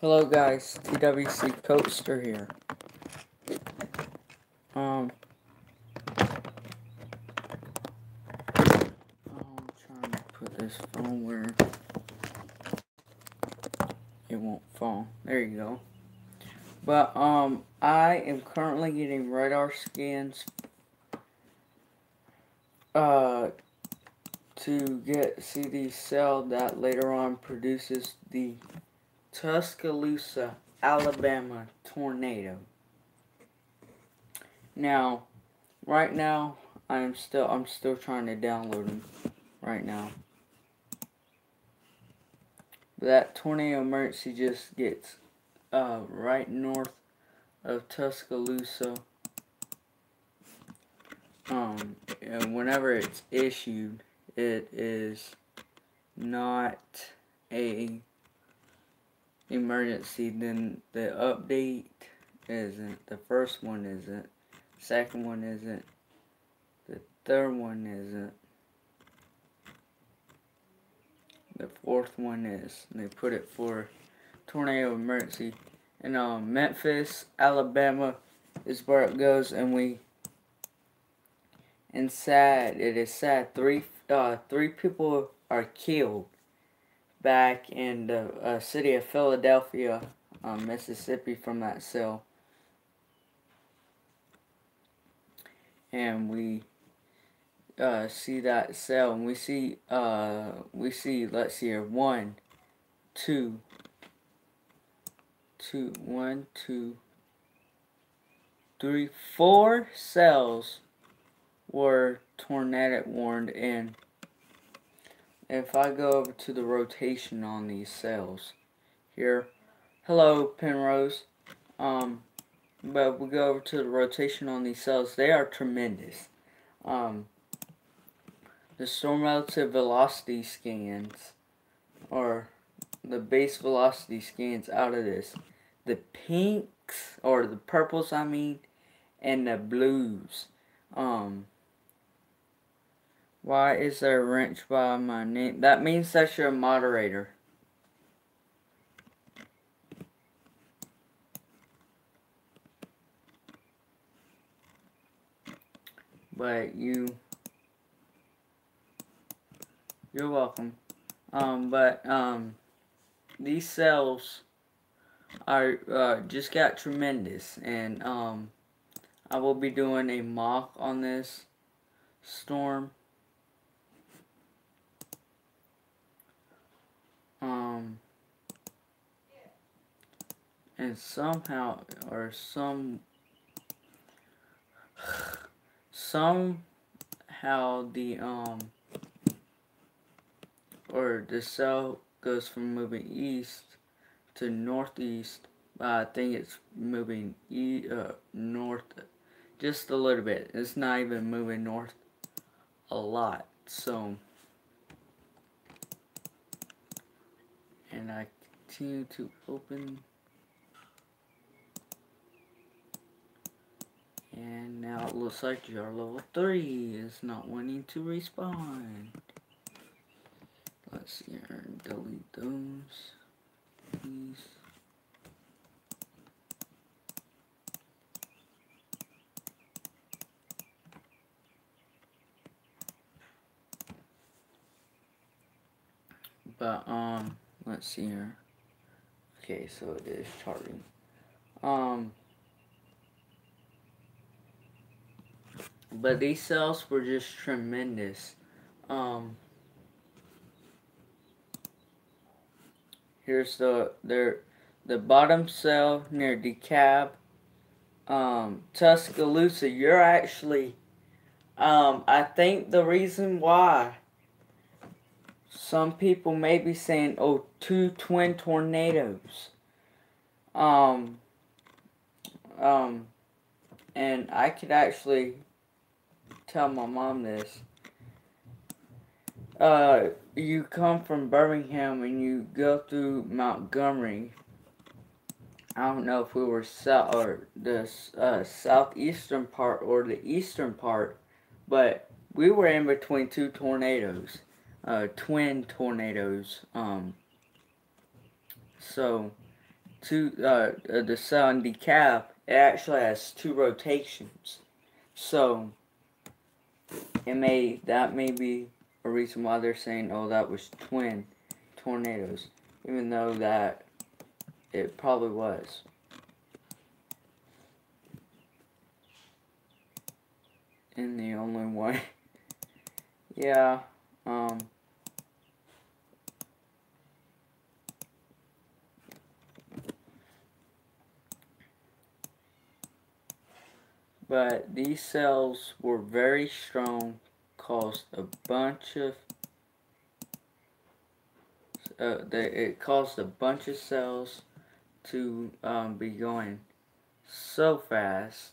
Hello guys, TWC Coaster here. I'm trying to put this phone where it won't fall. There you go. But I am currently getting radar scans to see the cell that later on produces the Tuscaloosa, Alabama tornado. Now, right now, I'm still trying to download them right now. That tornado emergency just gets right north of Tuscaloosa. And whenever it's issued, it is not a emergency. Then the update isn't. The first one isn't. Second one isn't. The third one isn't. The fourth one is. And they put it for tornado emergency. And Memphis, Alabama is where it goes, and it is sad. Three people are killed back in the city of Philadelphia, Mississippi, from that cell. And we see that cell, and we see let's see here, 1, 2, 3, 4 cells were tornado warned. And if I go over to the rotation on these cells here, hello Penrose, but we go over to the rotation on these cells, they are tremendous. The storm relative velocity scans, or the base velocity scans out of this, the pinks, or the purples I mean, and the blues. Why is there a wrench by my name? That means that you're a moderator. But you're welcome. These cells are just got tremendous, and I will be doing a mock on this storm. And somehow the cell goes from moving east to northeast. I think it's moving north just a little bit. It's not even moving north a lot. So, and I continue to open. And now it looks like your level 3 is not wanting to respond. Let's see here, delete those, please. But, let's see here. Okay, so it is charting. But these cells were just tremendous. Here's the bottom cell near DeKalb. Tuscaloosa, you're actually, I think the reason why some people may be saying, oh, 2 twin tornadoes. And I could actually tell my mom this. You come from Birmingham and you go through Montgomery. I don't know if we were the southeastern part or the eastern part, but we were in between 2 tornadoes, twin tornadoes. So the cell in decaf, it actually has two rotations. So that may be a reason why they're saying, oh, that was twin tornadoes, even though that it probably was. In the only way. Yeah, but these cells were very strong, caused a bunch of it caused a bunch of cells to be going so fast.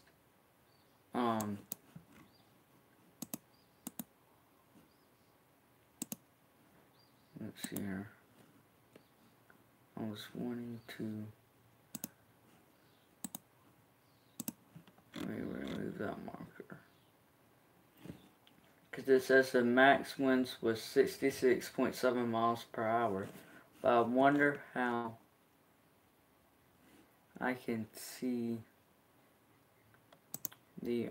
Let's see here. I was wanting to remove that marker because it says the max winds was 66.7 miles per hour. But I wonder how I can see the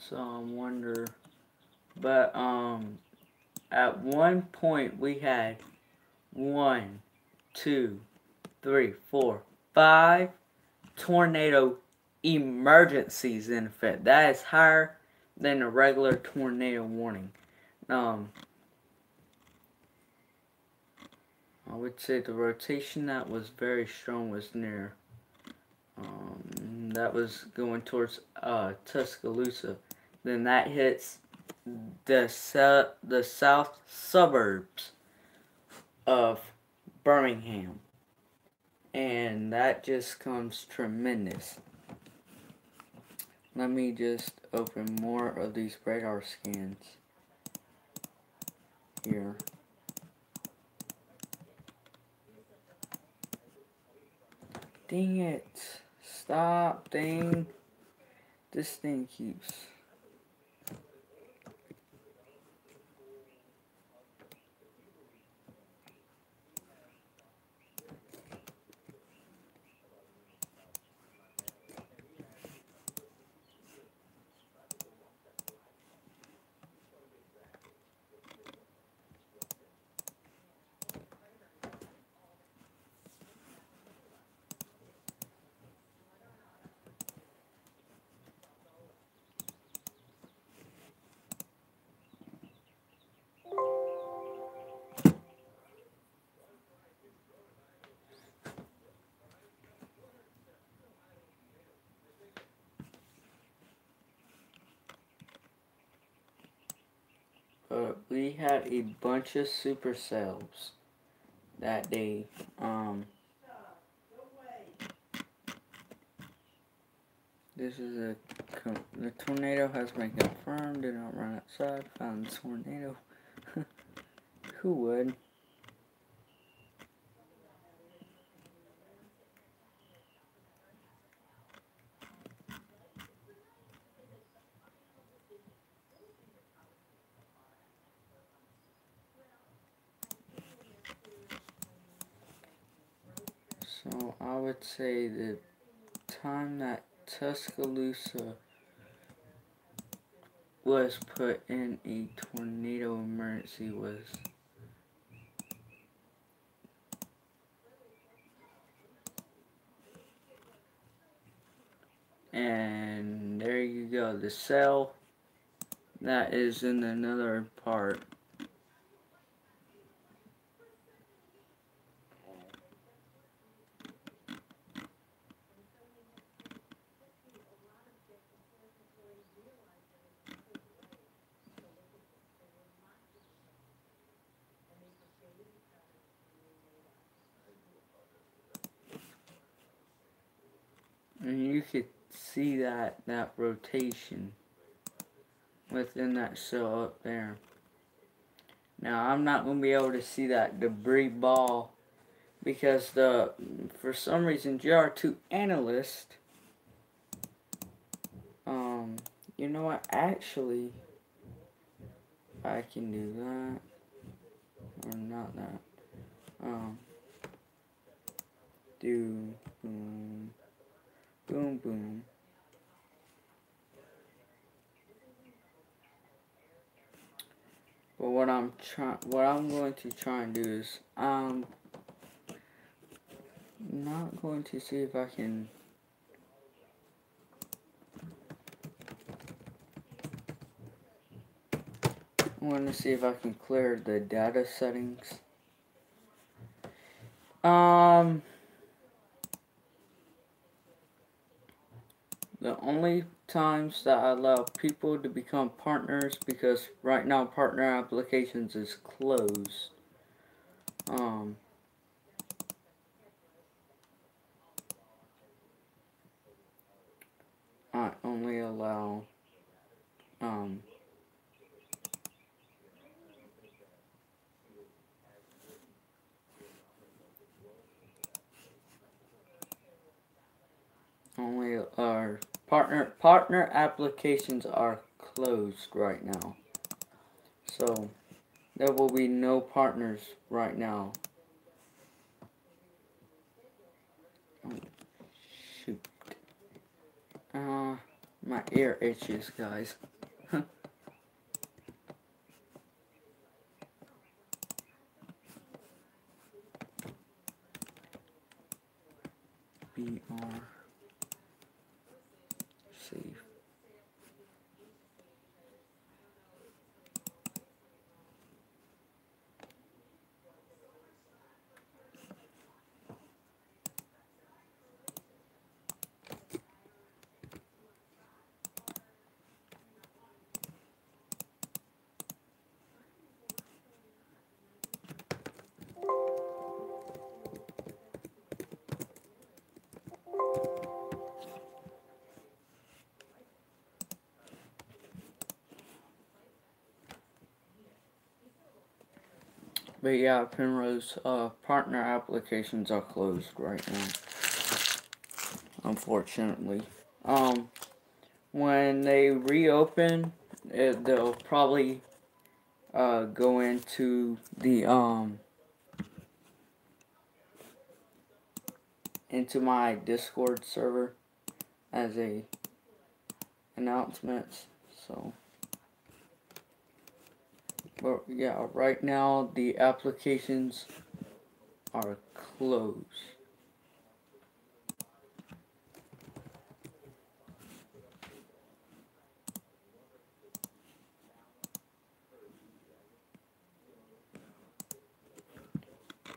so I wonder, but at one point we had 1, 2, 3, 4, 5 tornado emergencies in effect. That is higher than a regular tornado warning. I would say the rotation that was very strong was near that was going towards Tuscaloosa. Then that hits the south suburbs of Birmingham, and that just comes tremendous. Let me just open more of these radar scans here. Dang it. Stop, dang. This thing keeps... we had a bunch of supercells that day. This is the tornado has been confirmed. Do not run outside. Found the tornado. Who would? So I would say the time that Tuscaloosa was put in a tornado emergency was and there you go, the cell that is in another part. And you could see that rotation within that cell up there. Now I'm not going to be able to see that debris ball because for some reason GR2 analyst, you know what, actually I can do that, or not that, do boom, boom, boom. But what I'm going to try and do is, not going to see if I can. I'm going to see if I can clear the data settings. The only times that I allow people to become partners, because right now partner applications is closed. I only allow only our partner applications are closed right now. So there will be no partners right now. Oh, shoot. My ear itches, guys. BR save. But yeah, Penrose partner applications are closed right now, unfortunately. When they reopen, they'll probably go into the into my Discord server as a announcements. So, but yeah, right now the applications are closed.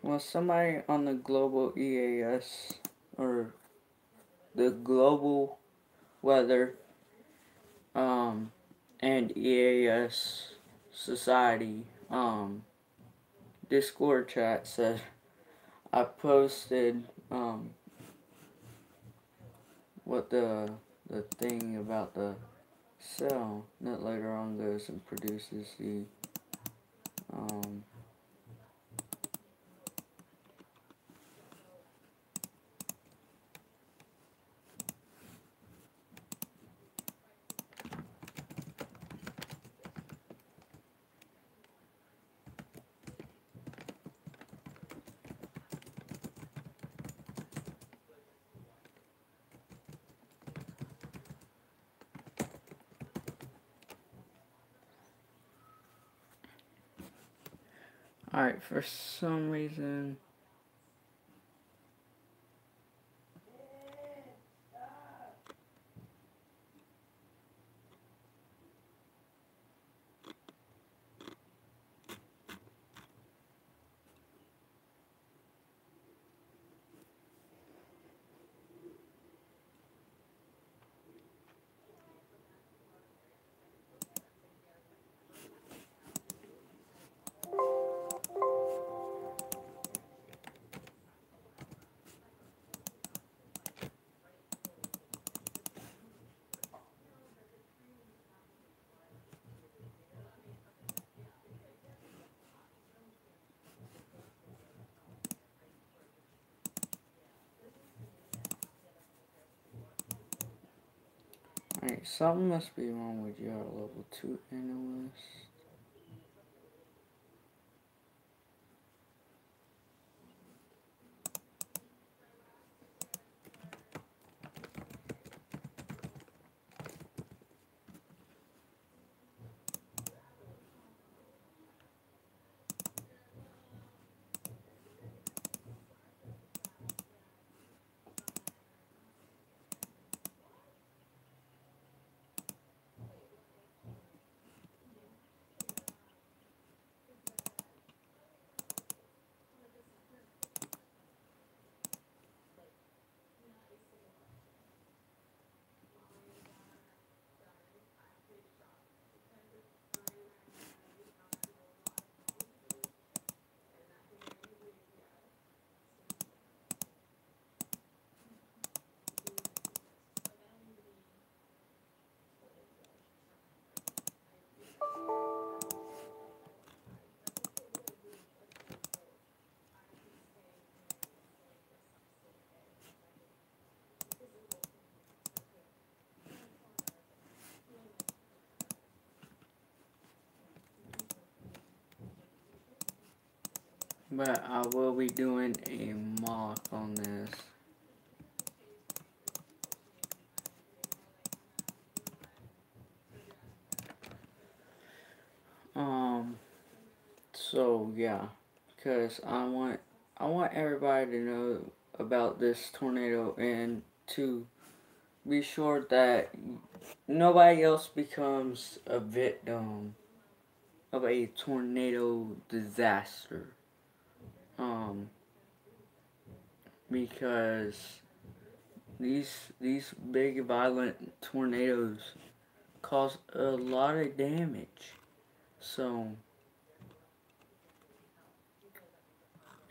Well, somebody on the global EAS or the global weather and EAS society Discord chat said I posted what the thing about the cell that later on goes and produces the alright, for some reason Alright, something must be wrong with your level 2 analyst. But I will be doing a mock on this. So yeah, because I want everybody to know about this tornado and to be sure that nobody else becomes a victim of a tornado disaster. Because these big violent tornadoes cause a lot of damage. So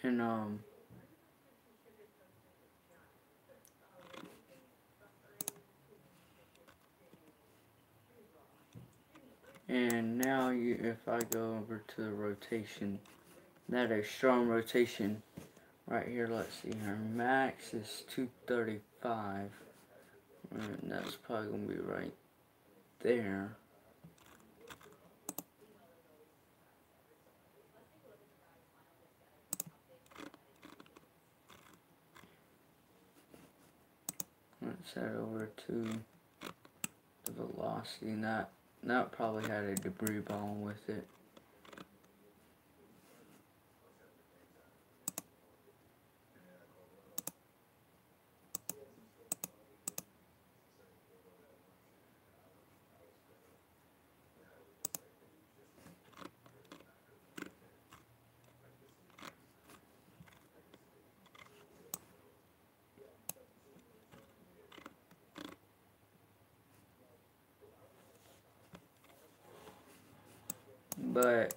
and and now if I go over to the rotation, that is strong rotation right here. Let's see, her max is 235, and that's probably gonna be right there. Let's head over to the velocity, and that probably had a debris ball with it. But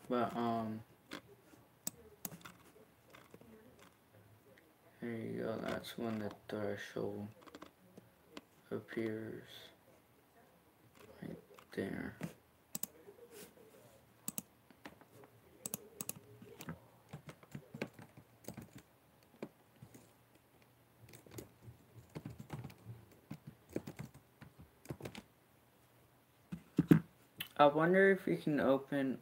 But, there you go, that's when the threshold appears right there. I wonder if you can open,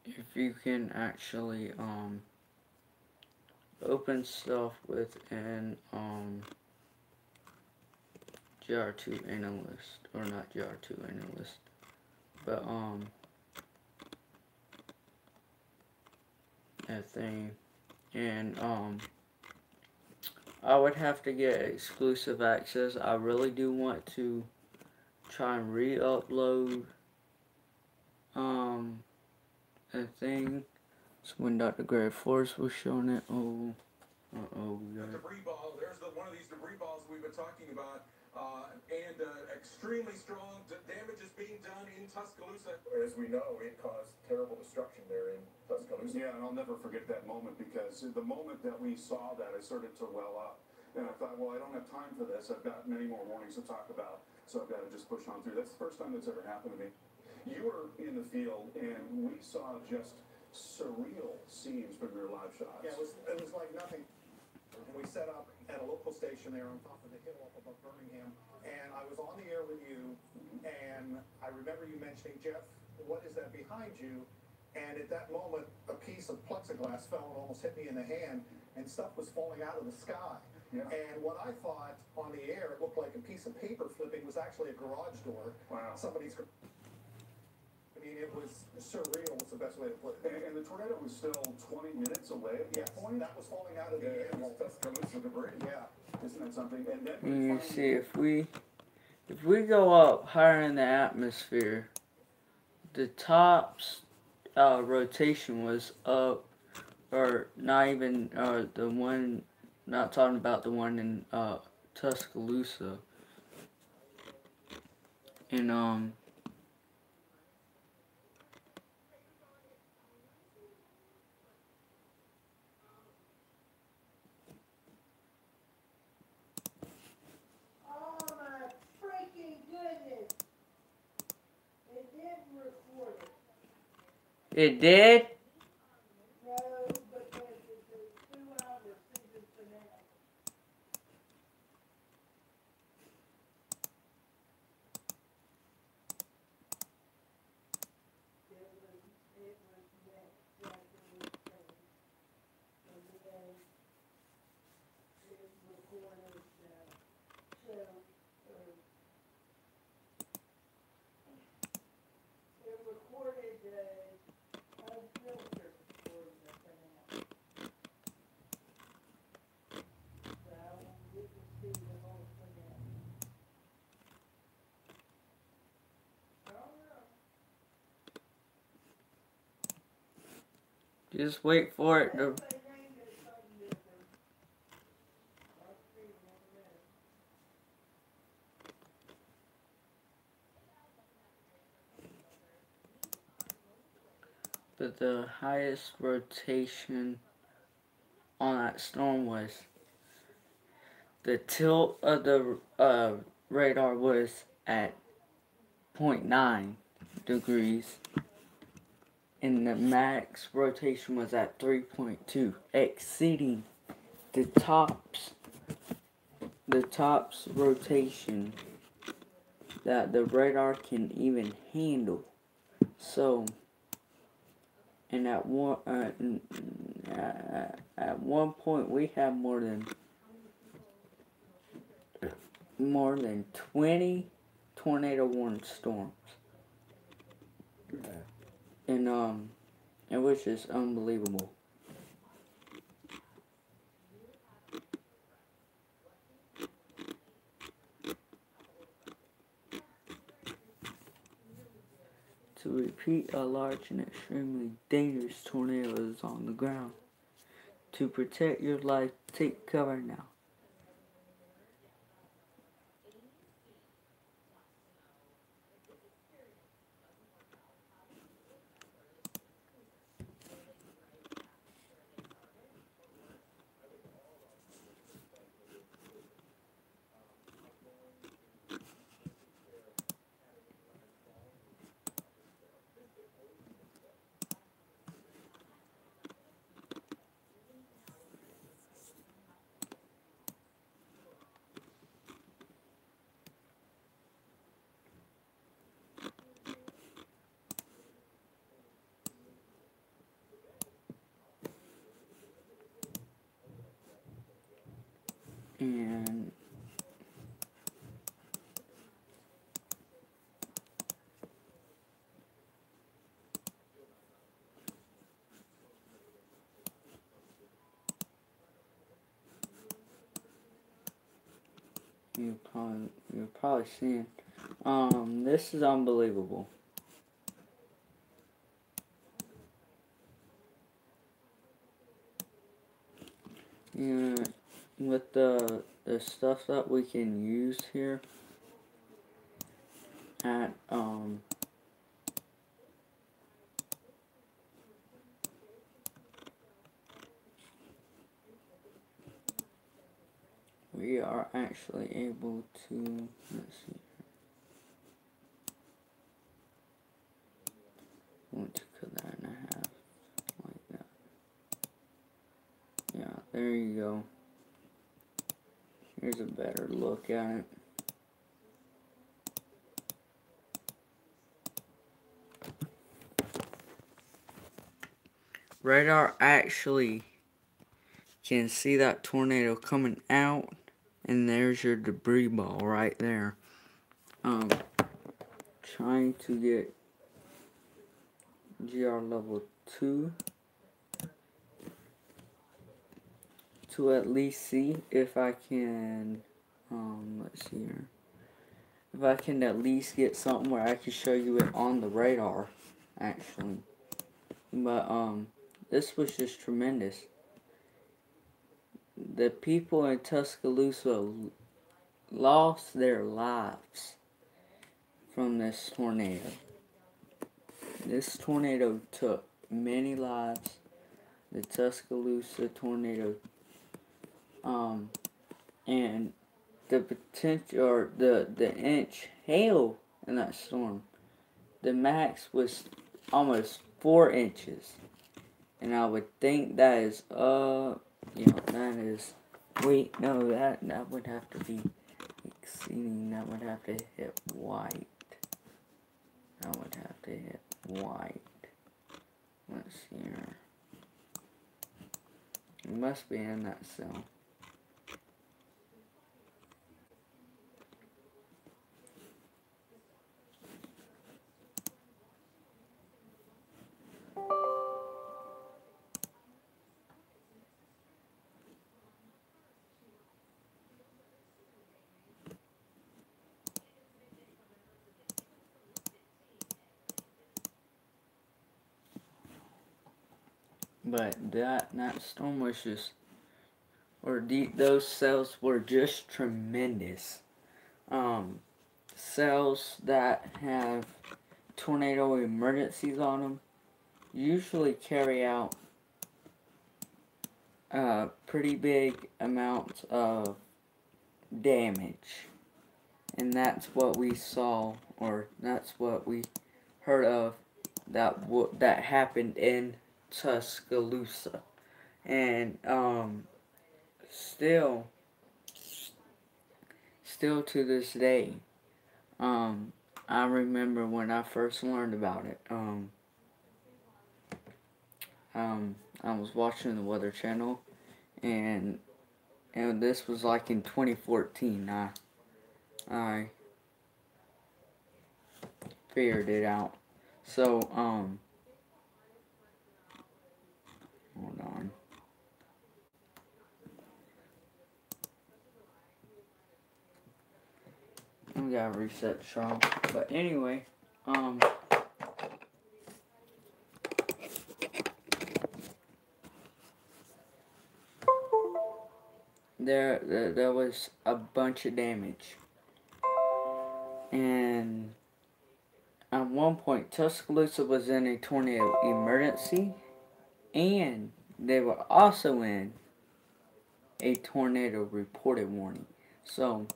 if you can actually, open stuff within, GR2 analyst, or not GR2 analyst, but that thing, and I would have to get exclusive access. I really do want to try and re-upload that thing. So when Dr. Gray Force was showing it, oh, we got debris ball. There's one of these debris balls we've been talking about, and extremely strong damage is being done in Tuscaloosa. As we know, it caused terrible destruction there in Tuscaloosa. Yeah, and I'll never forget that moment, because the moment that we saw that, I started to well up. And I thought, well, I don't have time for this. I've got many more warnings to talk about, so I've got to just push on through. That's the first time that's ever happened to me. You were in the field, and we saw just surreal scenes from your live shots. Yeah, it was like nothing. And we set up at a local station there on top of the hill up above Birmingham, and I was on the air with you, and I remember you mentioning, Jeff, what is that behind you? And at that moment, a piece of plexiglass fell and almost hit me in the hand, and stuff was falling out of the sky. Yeah. And what I thought on the air, it looked like a piece of paper flipping, was actually a garage door. Wow. I mean, it was surreal, was the best way to put it. And the tornado was still 20 minutes away at that point? That was falling out of the air. Tuscaloosa debris. Yeah. Isn't that something? And then you see, if we go up higher in the atmosphere, the top's rotation was up, or not even the one, not talking about the one in Tuscaloosa, and it did? No, because it's a 2-hour season finale. It was next January 7th. And then it recorded show, it recorded unfiltered for the finale. So we can see the whole finale. I don't know. Just wait for it to. They named it something different. I'll see in a minute. But the highest rotation on that storm was, the tilt of the radar was at 0.9 degrees, and the max rotation was at 3.2, exceeding the top's rotation that the radar can even handle. So, and at one point we had more than 20 tornado warning storms, and it was just unbelievable. To repeat, a large and extremely dangerous tornado is on the ground. To protect your life, take cover now. And you're probably seeing. This is unbelievable. Yeah, with the stuff that we can use here at we are actually able to, let's see, I want to cut that in half like that. Yeah, there you go. Here's a better look at it. Radar actually can see that tornado coming out, and there's your debris ball right there. Trying to get GR level 2 to at least see if I can, let's see here. If I can at least get something where I can show you it on the radar, actually. But, this was just tremendous. The people in Tuscaloosa lost their lives from this tornado. This tornado took many lives. The Tuscaloosa tornado, and the potential, or the inch hail in that storm, the max was almost 4 inches, and I would think that is that is, wait, no, that would have to be exceeding. That would have to hit white. That would have to hit white. Let's see here. It must be in that cell. But that storm was just, those cells were just tremendous. Cells that have tornado emergencies on them usually carry out pretty big amounts of damage, and that's what we saw, or that's what we heard of, that happened in Tuscaloosa. And still to this day, I remember when I first learned about it. I was watching the Weather Channel, and this was like in 2014. I figured it out. So hold on. We gotta reset Charles. But anyway, there was a bunch of damage, and at one point Tuscaloosa was in a tornado emergency, and they were also in a tornado reported warning. So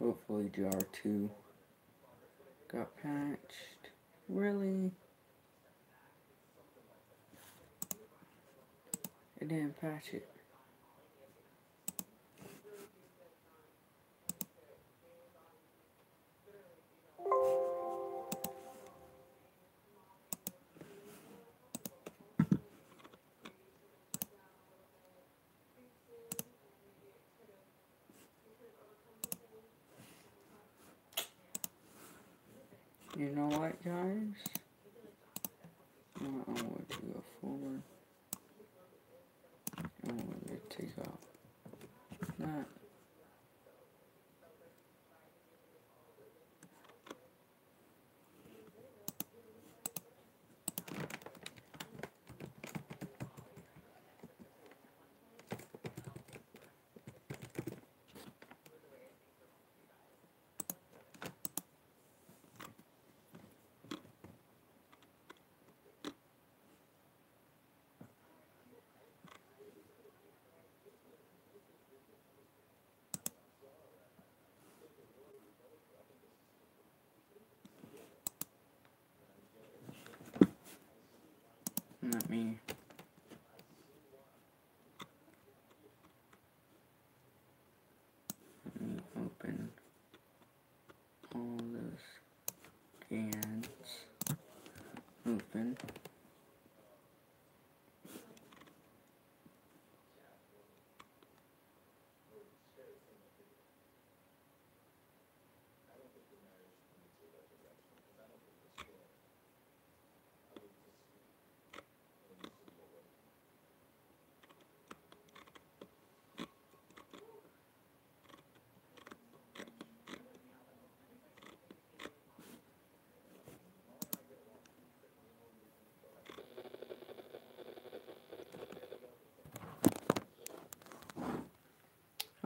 hopefully GR2 Got patched. Really? It didn't patch it. You know what, guys? I'm going to go forward. I'm going to take out that. Let me open all those scans. Open.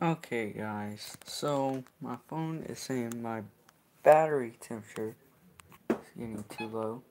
Okay, guys, so my phone is saying my battery temperature is getting too low.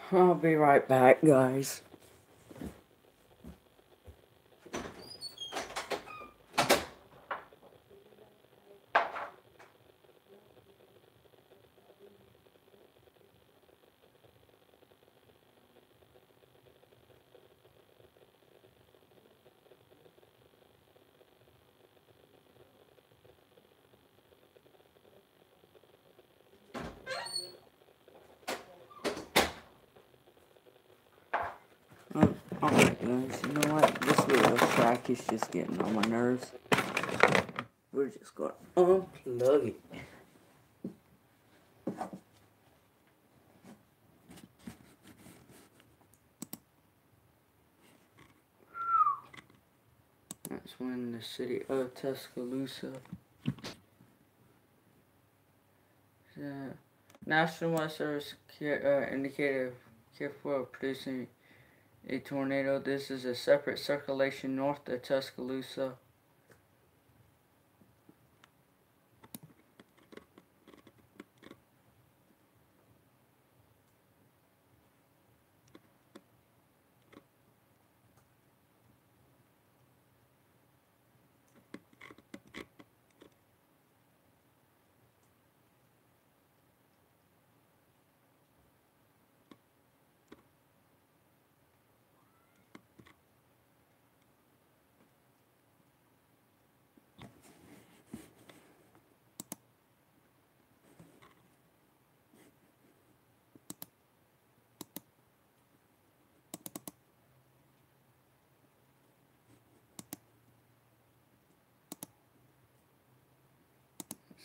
I'll be right back, guys. Alright, guys, you know what? This little track is just getting on my nerves. We're just going to unplug it. That's when the city of Tuscaloosa. National Weather Service indicated careful of producing a tornado. This is a separate circulation north of Tuscaloosa.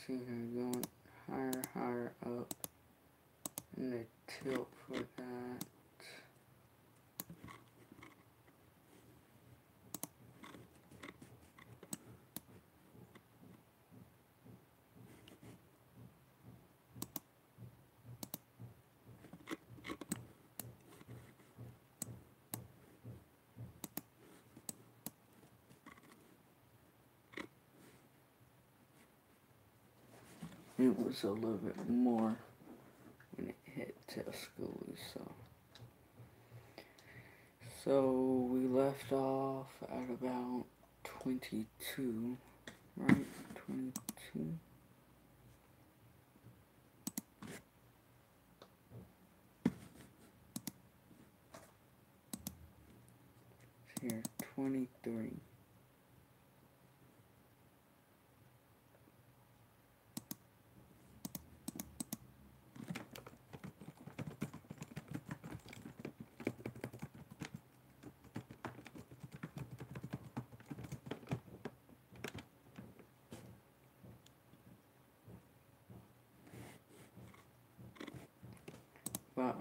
see here, going higher up, and the tilt for that. It was a little bit more when it hit Tuscaloosa. So we left off at about 22, right? 22. Here, 23. But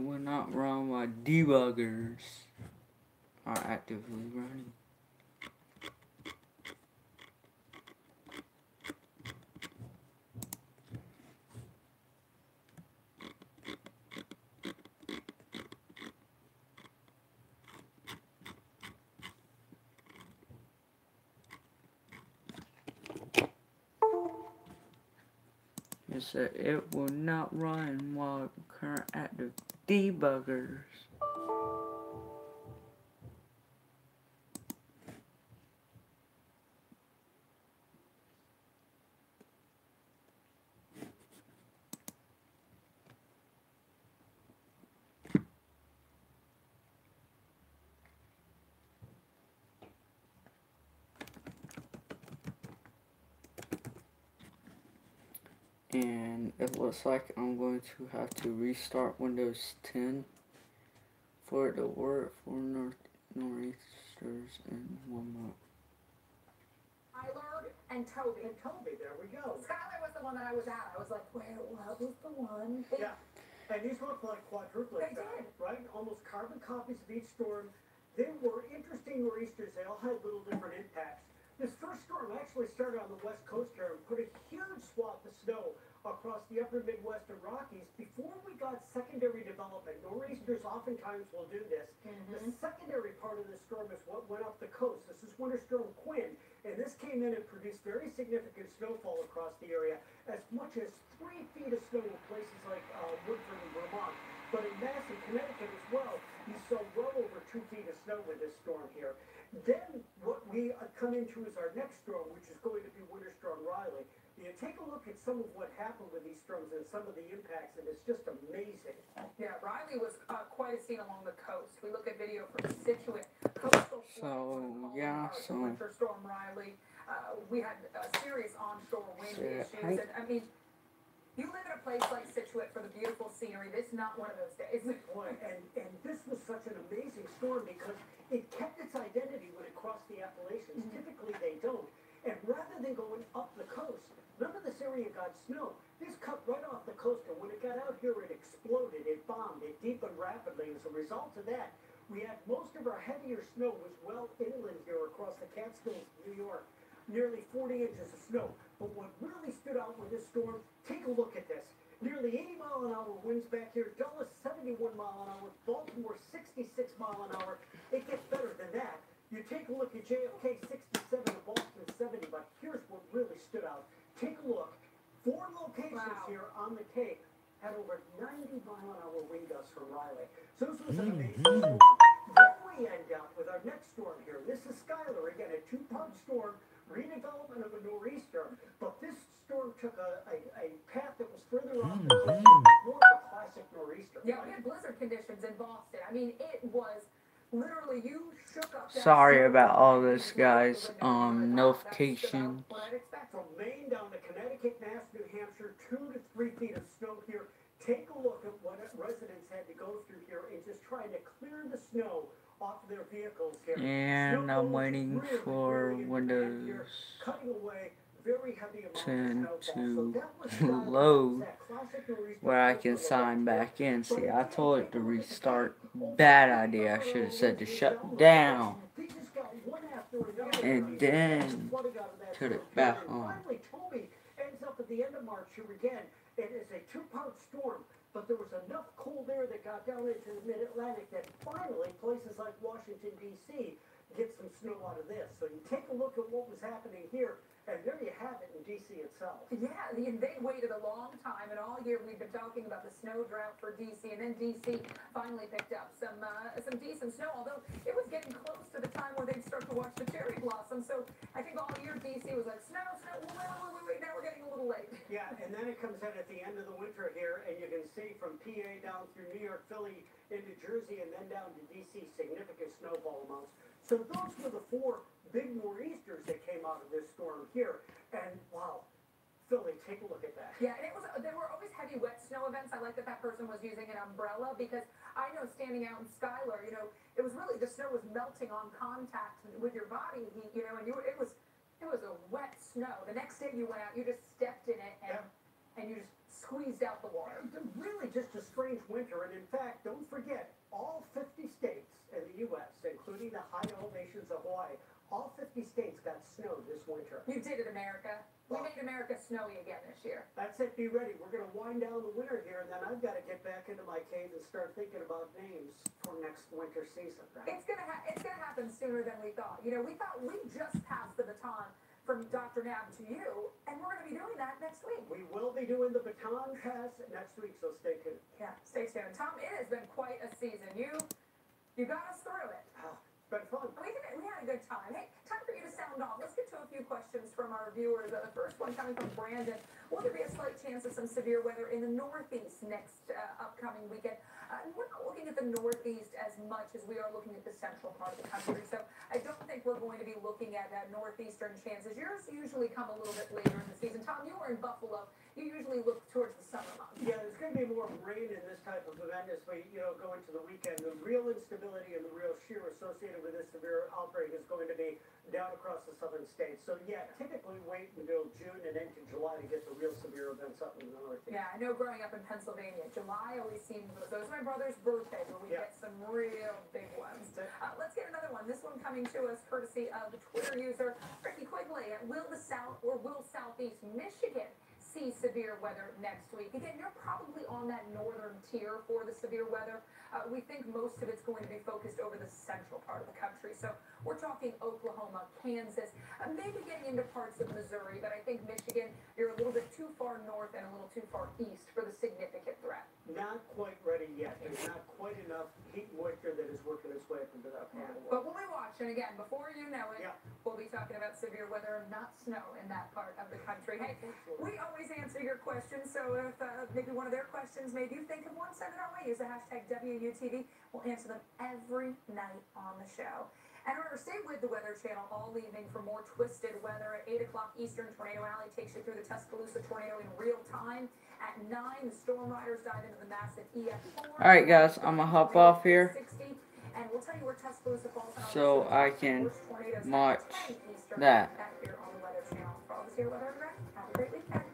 we're not run while debuggers are actively running. It said it will not run while current active debuggers. And it looks like I'm going to have to restart Windows 10 for it to work for nor'easters and one more. Tyler and Toby. And Toby, there we go. Skylar was the one that I was at. I was like, where? What was the one? Yeah. And these look like quadruplets, They did. right? Almost carbon copies of each storm. They were interesting nor'easters. They all had little different impacts. This first storm actually started on the west coast here and put a huge swath of snow across the upper Midwest and Rockies before we got secondary development. Nor'easters oftentimes will do this. The secondary part of the storm is what went up the coast. This is Winter Storm Quinn, and this came in and produced very significant snowfall across the area, as much as 3 feet of snow in places like Woodford and Vermont. But in Mass and Connecticut as well, you saw well over 2 feet of snow with this storm here. Then what we come into is our next storm, which is going to be Winter Storm Riley. You take a look at some of what happened with these storms and some of the impacts, and it's just amazing. Yeah, Riley was quite a scene along the coast. We look at video from Situate. Coastal Winter Storm Riley. We had serious onshore wind issues. And I mean, you live in a place like Scituate for the beautiful scenery. This is not one of those days. Boy, and this was such an amazing storm because it kept its identity when it crossed the Appalachians. Typically they don't. And rather than going up the coast, none of this area got snow. This cut right off the coast, and when it got out here, it exploded, it bombed, it deepened rapidly. As a result of that, we had most of our heavier snow was well inland here across the Catskills, New York. Nearly 40 inches of snow. But what really stood out with this storm, take a look at this. Nearly 80-mile-an-hour winds back here, Dulles 71 mile an hour, Baltimore 66 mile an hour. It gets better than that. You take a look at JFK 67 and Boston 70, but here's what really stood out. Take a look. 4 locations here on the Cape had over 90-mile-an-hour wind gusts from Riley. So this was an amazing storm. Then we end up with our next storm here. This is Skylar, again, a 2-part storm, redevelopment of a nor'easter. But this storm took a path that was further off the coast, more of a classic nor'easter. Yeah, we had blizzard conditions in Boston. I mean, it was literally, you shook up that Sorry snow. about all this, guys. Notification. What I'd expect from Maine down to Connecticut, Mass, New Hampshire, 2 to 3 feet of snow here. Take a look at what residents had to go through here in just trying to clear the snow off their vehicles here. And I'm waiting for Windows Cutting away very heavy amounts 10 of snowfall. to So that was Skylar. load That classic nor'easter where I coast can on the sign left. back in. See, I told it to restart. Bad idea. I should have said to shut down. They just got one after another. And then Flooding out of that put it storm. back And on. Finally, Toby ends up at the end of March here again. It is a 2-part storm, but there was enough cold air that got down into the mid-Atlantic that finally places like Washington, D.C. get some snow out of this. So you take a look at what was happening here, and there you have it in D.C. itself. Yeah, they waited a long time, and all year we've been talking about the snow drought for DC, and then DC finally picked up some decent snow, although it was getting close to the time where they'd start to watch the cherry blossom. So I think all year DC was like, snow, wait, now we're getting a little late. Yeah, and then it comes in at the end of the winter here, and you can see from PA down through New York, Philly, into Jersey, and then down to D.C., significant snowfall amounts. So those were the 4 big nor'easters that came out of this storm here. And wow, Philly, take a look at that. Yeah, and there were always heavy wet snow events. I like that person was using an umbrella because I know standing out in Skylar, it was really, the snow was melting on contact with your body heat, and it was a wet snow. The next day you went out, you just stepped in it and you just squeezed out the water. Really just a strange winter. And in fact, don't forget, all 50 states in the U.S., including the high elevations of Hawaii, all 50 states got snow this winter. You did it, America. We made America snowy again this year. That's it. Be ready. We're going to wind down the winter here, and then I've got to get back into my cave and start thinking about names for next winter season. Right? It's gonna happen sooner than we thought. We thought we just passed the baton from Dr. Nab to you, and we're going to be doing that next week. We will be doing the baton pass next week, so stay tuned. Yeah, stay tuned. Tom, it has been quite a season. You got us through it. It's been fun. We had a good time. Hey, time for you to sound off. Let's get to a few questions from our viewers. The first one coming from Brandon. Will there be a slight chance of some severe weather in the Northeast next upcoming weekend? We're not looking at the Northeast as much as we are looking at the central part of the country. So I don't think we're going to be looking at northeastern chances. Yours usually come a little bit later in the season. Tom, you were in Buffalo. You usually look towards the summer months. Yeah, there's going to be more rain in this type of event as we, go into the weekend. The real instability and the real shear associated with this severe outbreak is going to be down across the southern states. So yeah, typically wait until June and into July to get the real severe events up in the northeast. Yeah, I know growing up in Pennsylvania, July always seems, those are my brother's birthday where we get some real big ones. Let's get another one. This one coming to us courtesy of the Twitter user, Ricky Quigley. Will Southeast Michigan see severe weather next week? Again, you're probably on that northern tier for the severe weather. We think most of it's going to be focused over the central part of the country. So we're talking Oklahoma, Kansas, maybe getting into parts of Missouri, but I think Michigan, you're a little bit too far north and a little too far east for the significant threat. Not quite ready yet. There's not quite enough heat moisture that is working its way up into that part of the But world. we'll be watching again. Before you know it, we'll be talking about severe weather, not snow in that part of the country. Hey, we always answer your questions, so if maybe one of their questions made you think of one, send it our way. Use the hashtag WUTV. We'll answer them every night on the show. And remember, stay with the Weather Channel all evening for more twisted weather. At 8 o'clock Eastern, Tornado Alley takes you through the Tuscaloosa tornado in real time. At 9, the Storm Riders dive into the massive EF4. Alright guys, I'm gonna hop off here And we'll tell you where Tuscaloosa falls on so I can watch that. back here on the Weather Channel. For all this here weather, have a great weekend.